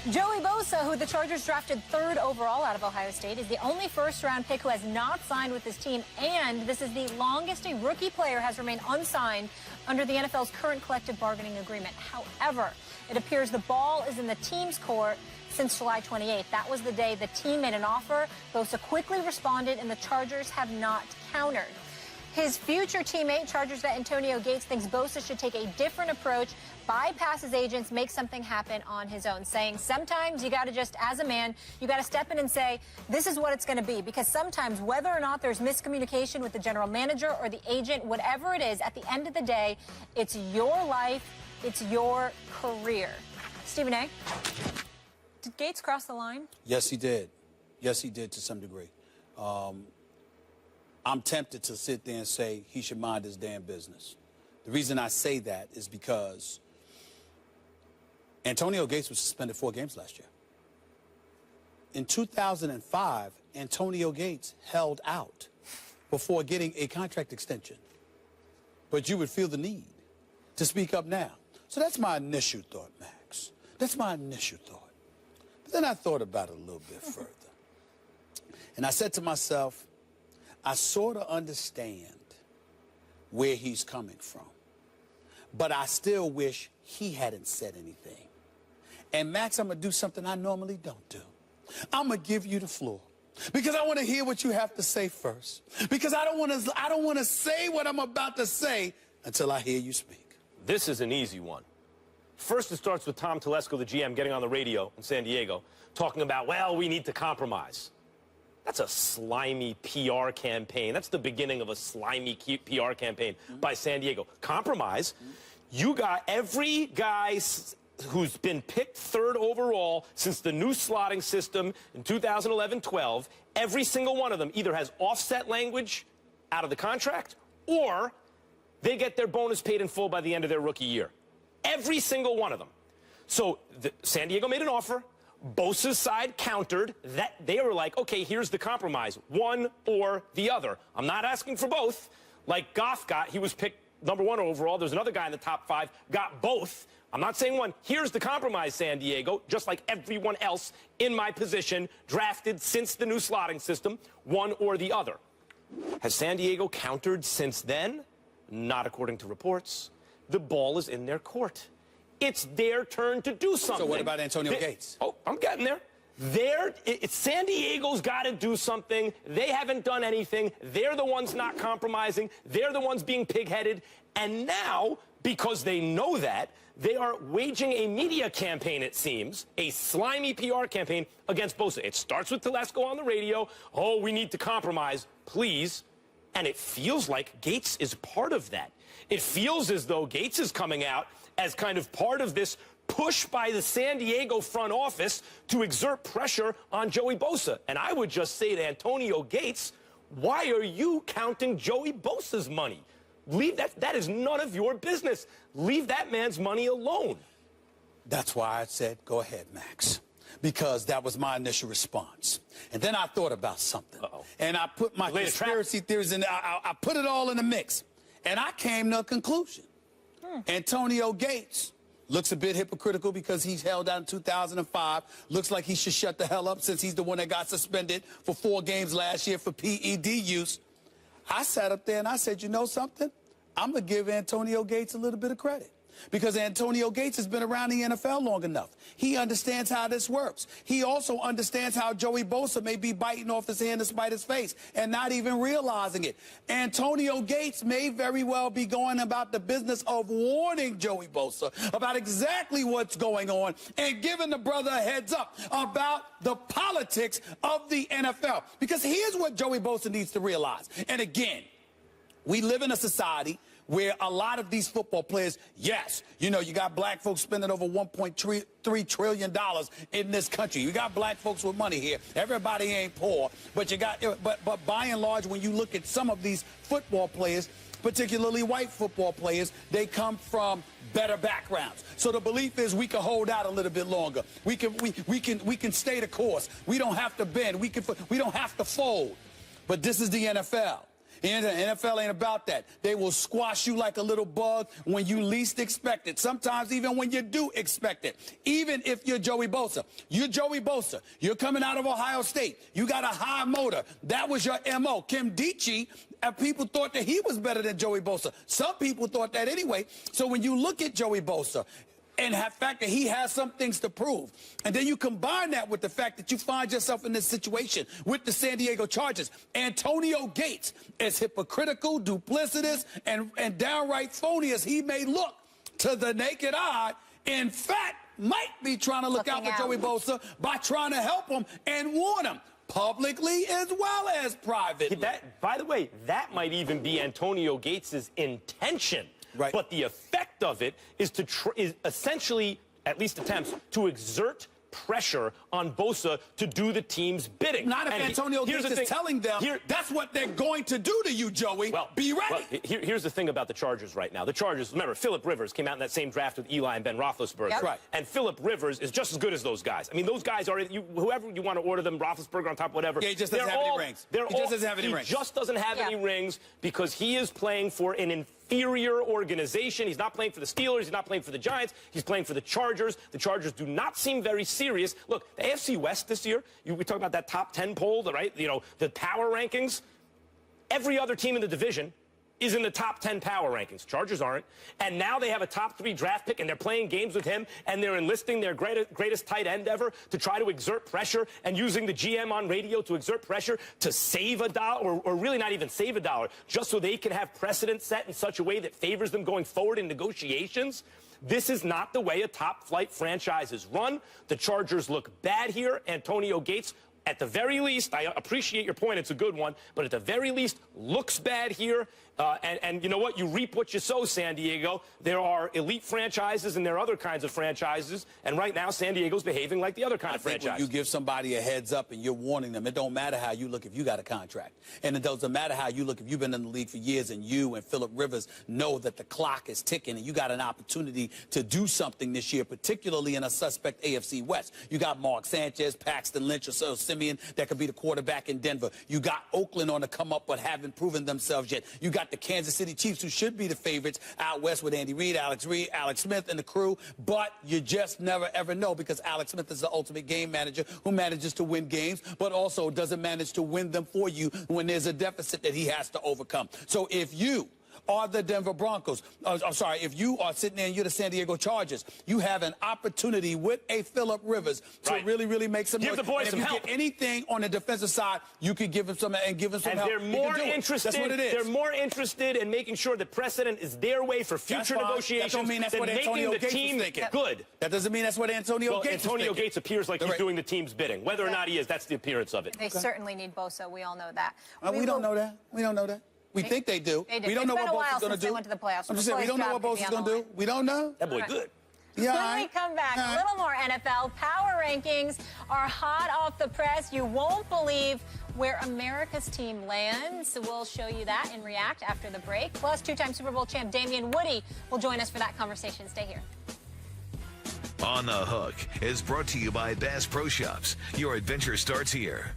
Joey Bosa, who the Chargers drafted 3rd overall out of Ohio State, is the only first-round pick who has not signed with his team, and this is the longest a rookie player has remained unsigned under the NFL's current collective bargaining agreement. However, it appears the ball is in the team's court since July 28th. That was the day the team made an offer. Bosa quickly responded, and the Chargers have not countered. His future teammate, Chargers vet Antonio Gates, thinks Bosa should take a different approach, bypass his agents, make something happen on his own, saying sometimes you got to just, as a man, you got to step in and say, this is what it's going to be. Because sometimes, whether or not there's miscommunication with the general manager or the agent, whatever it is, at the end of the day, it's your life, it's your career. Stephen A., did Gates cross the line? Yes, he did. Yes, he did to some degree. I'm tempted to sit there and say he should mind his damn business. The reason I say that is because Antonio Gates was suspended 4 games last year. In 2005, Antonio Gates held out before getting a contract extension. But you would feel the need to speak up now. So that's my initial thought, Max. That's my initial thought. But then I thought about it a little bit further. And I said to myself, I sort of understand where he's coming from, but I still wish he hadn't said anything. And Max, I'm going to do something I normally don't do. I'm going to give you the floor because I want to hear what you have to say first, because I don't want to say what I'm about to say until I hear you speak. This is an easy one. First, it starts with Tom Telesco, the GM, getting on the radio in San Diego, talking about, well, we need to compromise. That's a slimy PR campaign. That's the beginning of a slimy PR campaign by San Diego. Compromise. You got every guy who's been picked 3rd overall since the new slotting system in 2011-12, every single one of them either has offset language out of the contract or they get their bonus paid in full by the end of their rookie year. Every single one of them. So San Diego made an offer. Bosa's side countered. That they were like, okay, here's the compromise, one or the other. I'm not asking for both. Like Goff got, he was picked #1 overall. There's another guy in the top 5, got both. I'm not saying one. Here's the compromise, San Diego, just like everyone else in my position, drafted since the new slotting system, one or the other. Has San Diego countered since then? Not according to reports. The ball is in their court. It's their turn to do something. So what about Antonio Gates? Oh, I'm getting there. San Diego's got to do something. They haven't done anything. They're the ones not compromising. They're the ones being pig-headed. And now, because they know that, they are waging a media campaign, it seems, a slimy PR campaign against Bosa. It starts with Telesco on the radio. Oh, we need to compromise, please. And it feels like Gates is part of that. It feels as though Gates is coming out as kind of part of this push by the San Diego front office to exert pressure on Joey Bosa. And I would just say to Antonio Gates, why are you counting Joey Bosa's money? Leave that is none of your business. Leave that man's money alone. That's why I said, go ahead, Max, because that was my initial response. And then I thought about something. And I put my conspiracy theories in, I put it all in the mix. And I came to a conclusion. Antonio Gates looks a bit hypocritical because he's held out in 2005. Looks like he should shut the hell up since he's the one that got suspended for 4 games last year for PED use. I sat up there and I said, you know something? I'm going to give Antonio Gates a little bit of credit. Because Antonio Gates has been around the NFL long enough. He understands how this works. He also understands how Joey Bosa may be biting off his hand to spite his face and not even realizing it. Antonio Gates may very well be going about the business of warning Joey Bosa about exactly what's going on and giving the brother a heads up about the politics of the NFL. Because here's what Joey Bosa needs to realize. And again, we live in a society where a lot of these football players, yes, you know, you got black folks spending over $1.3 trillion in this country. You got black folks with money here. Everybody ain't poor, but you got, but by and large, when you look at some of these football players, particularly white football players, they come from better backgrounds. So the belief is we can hold out a little bit longer. We can stay the course. We don't have to bend. We don't have to fold. But this is the NFL. And the NFL ain't about that. They will squash you like a little bug when you least expect it. Sometimes even when you do expect it. Even if you're Joey Bosa. You're Joey Bosa. You're coming out of Ohio State. You got a high motor. That was your M.O. Kim Dichie, people thought that he was better than Joey Bosa. Some people thought that anyway. So when you look at Joey Bosa, and the fact that he has some things to prove. And then you combine that with the fact that you find yourself in this situation with the San Diego Chargers. Antonio Gates, as hypocritical, duplicitous, and downright phony as he may look to the naked eye, in fact, might be trying to look out for Joey Bosa by trying to help him and warn him. Publicly as well as privately. By the way, that might even be Antonio Gates' intention. Right. But the effect of it is is essentially, at least attempts, to exert pressure on Bosa to do the team's bidding. Not if Antonio Gates is telling them that's what they're going to do to you, Joey. Well, be ready. Well, here's the thing about the Chargers right now. The Chargers, remember, Phillip Rivers came out in that same draft with Eli and Ben Roethlisberger. Yep. Right. And Phillip Rivers is just as good as those guys. I mean, those guys are, whoever you want to order them, Roethlisberger on top, whatever. Yeah, he just doesn't have any rings. He just doesn't have any rings. He just doesn't have any rings because he is playing for an inferior organization. He's not playing for the Steelers. He's not playing for the Giants. He's playing for the Chargers. The Chargers do not seem very serious. Look, the AFC West this year, we talk about that top 10 poll, right? You know, the power rankings. Every other team in the division is in the top 10 power rankings. Chargers aren't. And now they have a top 3 draft pick, and they're playing games with him, and they're enlisting their greatest tight end ever to try to exert pressure and using the GM on radio to exert pressure to save a dollar, or really not even save a dollar, just so they can have precedent set in such a way that favors them going forward in negotiations. This is not the way a top-flight franchise is run. The Chargers look bad here. Antonio Gates, at the very least, I appreciate your point, it's a good one, but at the very least, looks bad here. And you know what? You reap what you sow, San Diego. There are elite franchises and there are other kinds of franchises, and right now San Diego's behaving like the other kind of franchise. When you give somebody a heads up and you're warning them, it don't matter how you look if you got a contract. And it doesn't matter how you look if you've been in the league for years and you and Phillip Rivers know that the clock is ticking and you got an opportunity to do something this year, particularly in a suspect AFC West. You got Mark Sanchez, Paxton Lynch, or Simeon that could be the quarterback in Denver. You got Oakland on the come up but haven't proven themselves yet. You got the Kansas City Chiefs, who should be the favorites out west with Andy Reid, Alex Smith, and the crew. But you just never, ever know because Alex Smith is the ultimate game manager who manages to win games, but also doesn't manage to win them for you when there's a deficit that he has to overcome. So if you are the Denver Broncos, I'm sorry, if you are sitting there and you're the San Diego Chargers, you have an opportunity with a Phillip Rivers to really, really make some noise. Give the boys some help. If you get anything on the defensive side, you could give him some and give him some help. And they're more interested. That's what it is. They're more interested in making sure that precedent is their way for future negotiations. That don't mean that's what Antonio Gates was thinking. Good. That doesn't mean that's what Antonio Gates is thinking. Antonio Gates appears like he's doing the team's bidding. Whether or not he is, that's the appearance of it. They certainly need Bosa. We all know that. We don't know that. We don't know that. We think they do. We don't know what Bosa's going to do. They went to the playoffs. I'm just saying, we don't know what Bosa's going to do. We don't know. That boy good. Yeah, when we come back, a little more NFL. Power rankings are hot off the press. You won't believe where America's team lands. So we'll show you that and react after the break. Plus, two-time Super Bowl champ Damian Woody will join us for that conversation. Stay here. On the Hook is brought to you by Bass Pro Shops. Your adventure starts here.